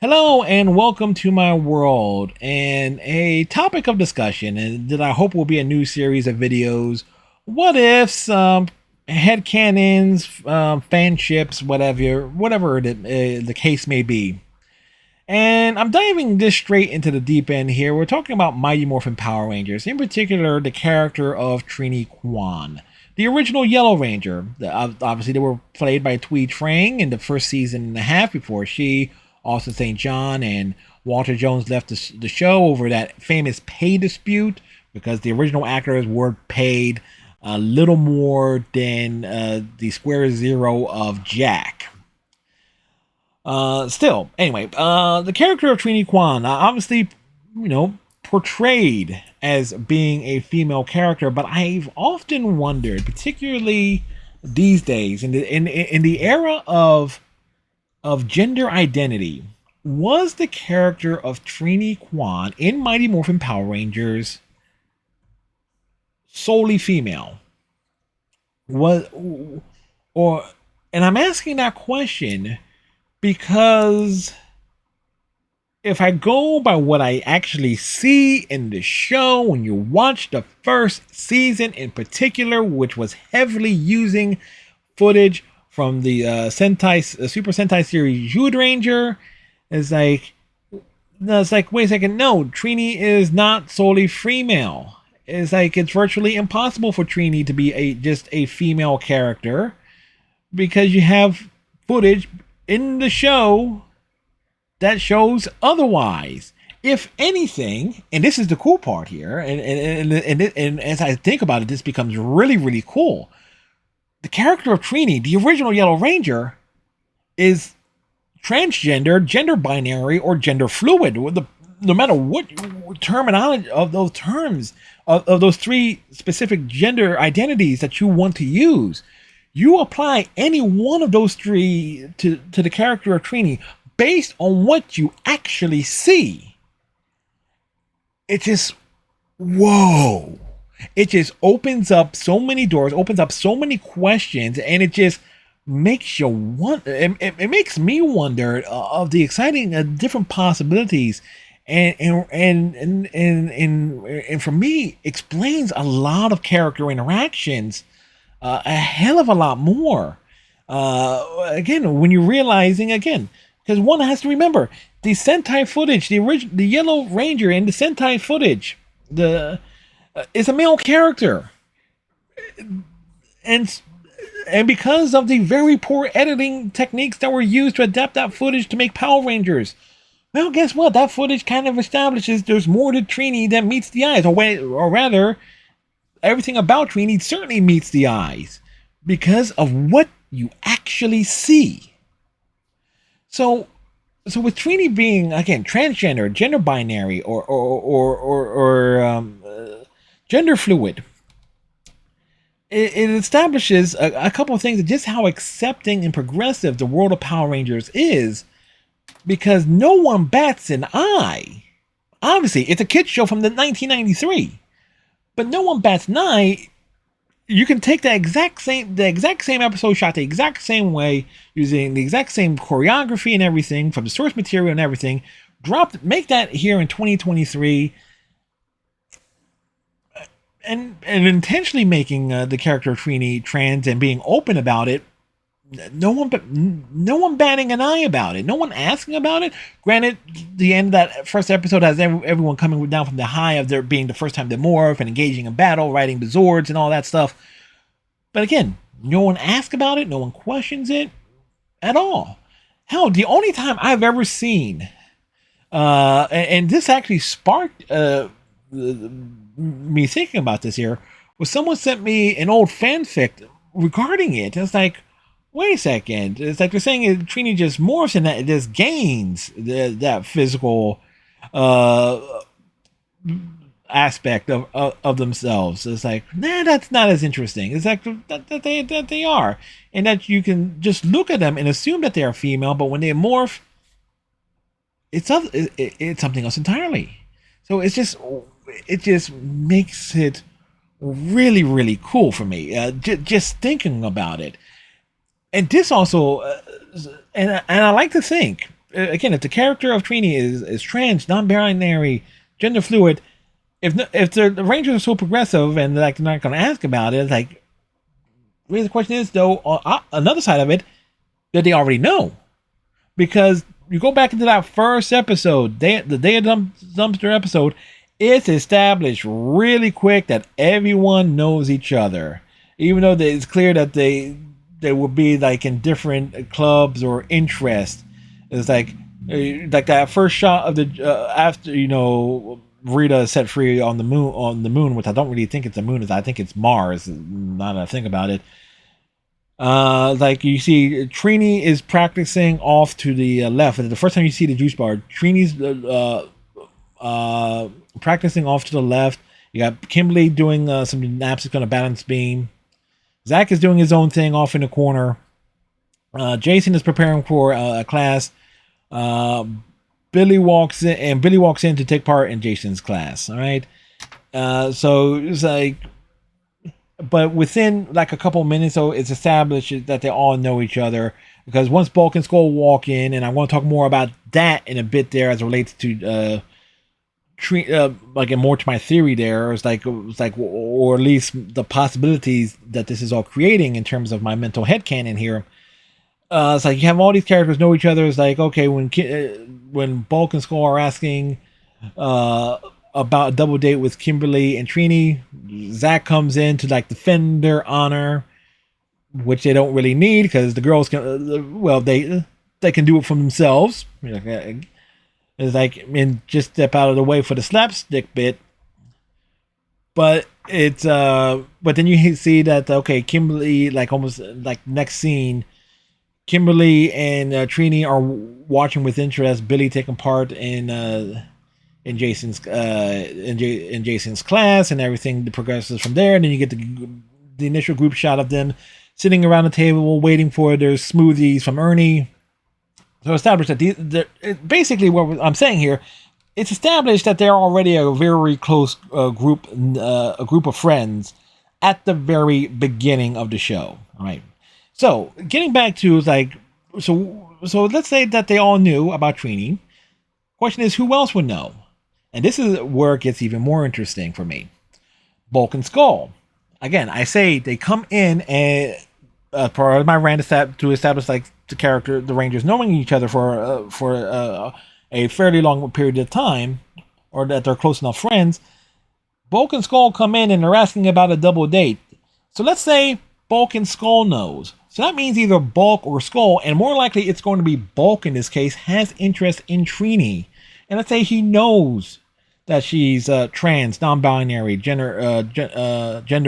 Hello and welcome to my world and a topic of discussion and that I hope will be a new series of videos. What ifs, headcanons, fanships, whatever the case may be. And I'm diving this straight into the deep end here. We're talking about Mighty Morphin Power Rangers, in particular the character of Trini Kwan, the original Yellow Ranger. Obviously, they were played by Twee Trang in the first season and a half before she, Austin St. John, and Walter Jones left the show over that famous pay dispute because the original actors were paid a little more than the square zero of Jack. The character of Trini Kwan, obviously, portrayed as being a female character, but I've often wondered, particularly these days, in the era of gender identity, was the character of Trini Kwan in Mighty Morphin Power Rangers solely female? And I'm asking that question because if I go by what I actually see in the show, when you watch the first season in particular, which was heavily using footage from the Super Sentai series Zyuranger, it's like, wait a second, no, Trini is not solely female. It's like it's virtually impossible for Trini to be just a female character because you have footage in the show that shows otherwise. If anything, and this is the cool part here, and as I think about it, this becomes really, really cool. The character of Trini, the original Yellow Ranger, is transgender, gender binary, or gender fluid. No matter what terminology of those terms, of those three specific gender identities that you want to use, you apply any one of those three to the character of Trini based on what you actually see. It just, whoa. It just opens up so many doors, opens up so many questions, and it just makes you wonder. It makes me wonder of the exciting different possibilities, and for me, explains a lot of character interactions, a hell of a lot more. Again, when you're realizing because one has to remember the Sentai footage, the Yellow Ranger in the Sentai footage, is a male character, and because of the very poor editing techniques that were used to adapt that footage to make Power Rangers, well, guess what? That footage kind of establishes there's more to Trini than meets the eyes, or rather, everything about Trini certainly meets the eyes because of what you actually see. So with Trini being again transgender, gender binary, or gender fluid, it establishes a couple of things of just how accepting and progressive the world of Power Rangers is, because no one bats an eye. Obviously, it's a kids show from the 1993, but no one bats an eye. You can take the exact same episode, shot the exact same way, using the exact same choreography and everything from the source material and everything, make that here in 2023, and intentionally making the character of Trini trans and being open about it. No one batting an eye about it. No one asking about it. Granted, the end of that first episode has everyone coming down from the high of their being the first time they morph and engaging in battle, riding the Zords and all that stuff. But again, no one asks about it. No one questions it at all. Hell, the only time I've ever seen, and this actually sparked me thinking about this here, was someone sent me an old fanfic regarding it. It's like, wait a second. It's like they're saying Trini just morphs and that it just gains that physical aspect of themselves. It's like, nah, that's not as interesting. It's like that they are. And that you can just look at them and assume that they are female, but when they morph, it's something else entirely. So it just makes it really, really cool for me. Just thinking about it. And this also, and I like to think, again, if the character of Trini is trans, non-binary, gender fluid, if the Rangers are so progressive and like they're not going to ask about it, it's like really the question is though on another side of it that they already know, because you go back into that first episode, the Day of Dumpster episode, it's established really quick that everyone knows each other, even though it's clear that they will be like in different clubs or interests. It's like that first shot of the after Rita is set free on the moon, which I don't really think it's the moon. I think it's Mars. Now that I think about it, like you see, Trini is practicing off to the left. The first time you see the juice bar, Trini's practicing off to the left. You got Kimberly doing some gymnastics on a balance beam. Zach is doing his own thing off in the corner. Jason is preparing for a class. Billy walks in to take part in Jason's class. All right. So it's like, but within like a couple minutes, so it's established that they all know each other, because once Bulk and Skull walk in, and I want to talk more about that in a bit there as it relates to like and more to my theory there. It's like, or at least the possibilities that this is all creating in terms of my mental headcanon here. It's like you have all these characters know each other. It's like, okay, when Bulk and Skull are asking about a double date with Kimberly and Trini, Zach comes in to like defend their honor, which they don't really need because the girls can, they can do it for themselves. It's like, just step out of the way for the slapstick bit. But it's but then you see that, okay, Kimberly, like almost like next scene, Kimberly and Trini are watching with interest Billy taking part in Jason's in Jason's class, and everything progresses from there. And then you get the initial group shot of them sitting around the table waiting for their smoothies from Ernie. So established that basically what I'm saying here, it's established that they're already a very close group of friends at the very beginning of the show. All right. So getting back to like, so let's say that they all knew about Trini. Question is, who else would know? And this is where it gets even more interesting for me. Bulk and Skull. Again, I say they come in and part of my rant to establish like the Rangers knowing each other for a fairly long period of time, or that they're close enough friends. Bulk and Skull come in and they're asking about a double date. So let's say Bulk and Skull knows. So that means either Bulk or Skull, and more likely it's going to be Bulk in this case, has interest in Trini. And let's say he knows that she's trans, non-binary, gender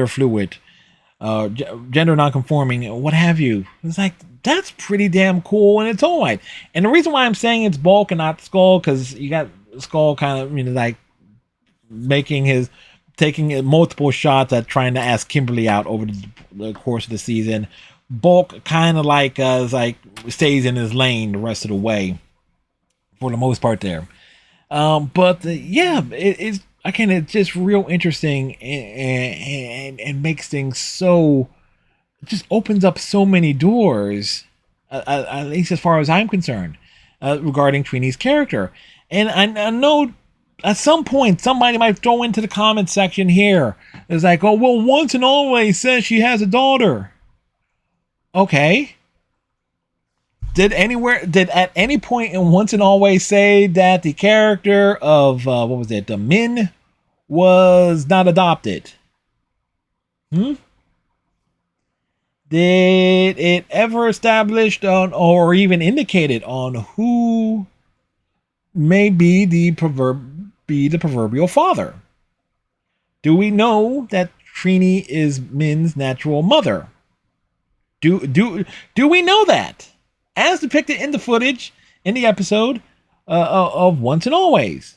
fluid, gender non-conforming, what have you. It's like, that's pretty damn cool in its own right. And the reason why I'm saying it's Bulk and not Skull, because you got Skull kind of, like taking multiple shots at trying to ask Kimberly out over the course of the season. Bulk kind of like stays in his lane the rest of the way for the most part there. But it's just real interesting and makes things so, it just opens up so many doors, at least as far as I'm concerned, regarding Trini's character. And I know at some point somebody might throw into the comment section here, it's like, oh well, Once and Always says she has a daughter. Okay. Did at any point in Once and Always say that the character of the Min was not adopted? Did it ever established on or even indicated on who may be the proverbial father? Do we know that Trini is Min's natural mother? Do we know that, as depicted in the footage in the episode of Once and Always?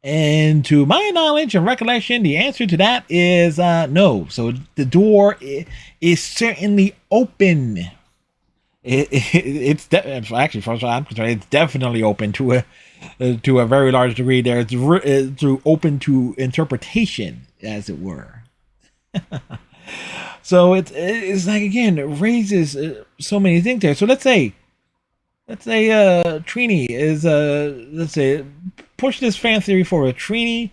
And to my knowledge and recollection, the answer to that is no. So the door is certainly open. It's actually, far as I'm concerned, it's definitely open to a very large degree. There, it's open to interpretation, as it were. So it's like, again, it raises so many things there. So let's say let's say Trini is let's say push this fan theory forward. Trini,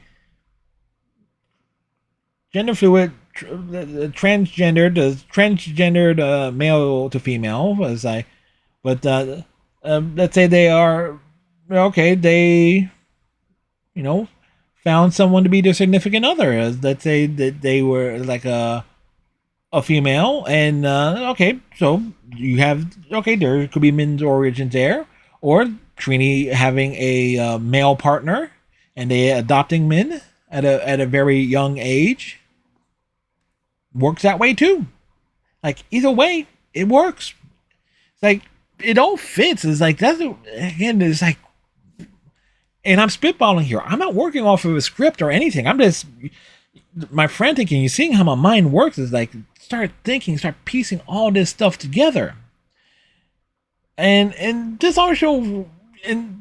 gender fluid, transgendered male to female, as I, but let's say they are okay. They, you know, found someone to be their significant other. Let's say that they were like a female, and okay, so you have okay, there could be men's origins there, or Trini having a male partner and they adopting men at a very young age works that way too. Like either way, it works. It's like it all fits. It's like that's again. It's like, and I'm spitballing here. I'm not working off of a script or anything. I'm just my frantic and you seeing how my mind works is like start thinking, start piecing all this stuff together. And this also,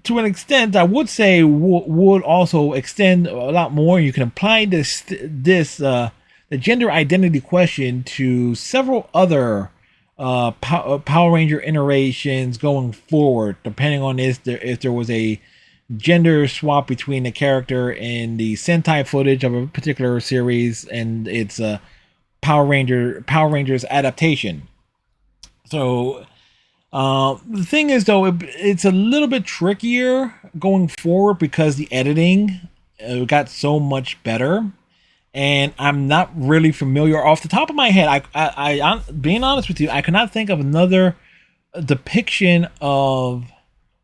to an extent, I would say would also extend a lot more. You can apply the gender identity question to several other Power Ranger iterations going forward, depending on if there was a gender swap between the character in the Sentai footage of a particular series and its Power Rangers adaptation. So the thing is, though, it's a little bit trickier going forward because the editing got so much better, and I'm not really familiar off the top of my head. I being honest with you, I cannot think of another depiction of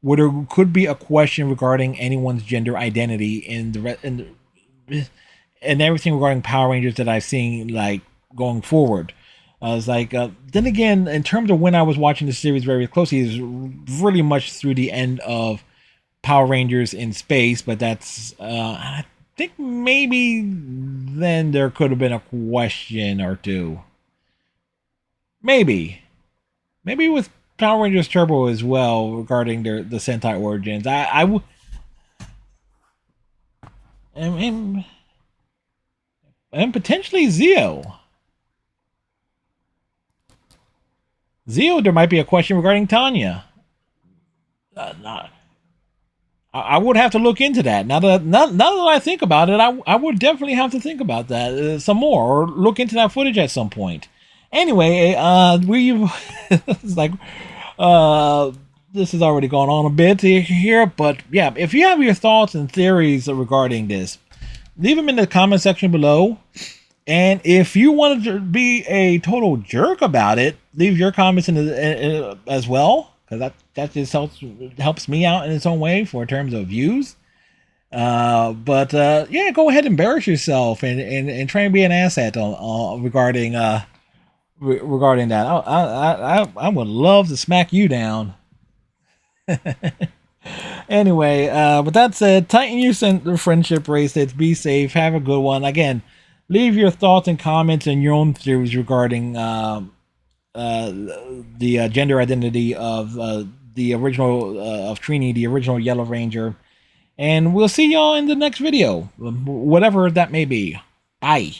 where there could be a question regarding anyone's gender identity in and everything regarding Power Rangers that I've seen like going forward. I was like, then again, in terms of when I was watching the series very closely, is really much through the end of Power Rangers in Space, but that's, I think maybe then there could have been a question or two. Maybe with Power Rangers Turbo as well regarding the Sentai origins. And, and potentially Zeo. Zeo, there might be a question regarding Tanya. I would have to look into that. Now that I think about it, I would definitely have to think about that some more, or look into that footage at some point. Anyway, we it's like this has already gone on a bit here, but yeah, if you have your thoughts and theories regarding this, leave them in the comment section below. And if you wanted to be a total jerk about it, leave your comments in as well, because that just helps me out in its own way for terms of views. But yeah, go ahead and embarrass yourself and try and be an asset regarding regarding that. I would love to smack you down. Anyway, with that said, tighten your friendship bracelets. Be safe. Have a good one. Again, leave your thoughts and comments and your own theories regarding the gender identity of the original of Trini, the original Yellow Ranger. And we'll see y'all in the next video, whatever that may be. Bye.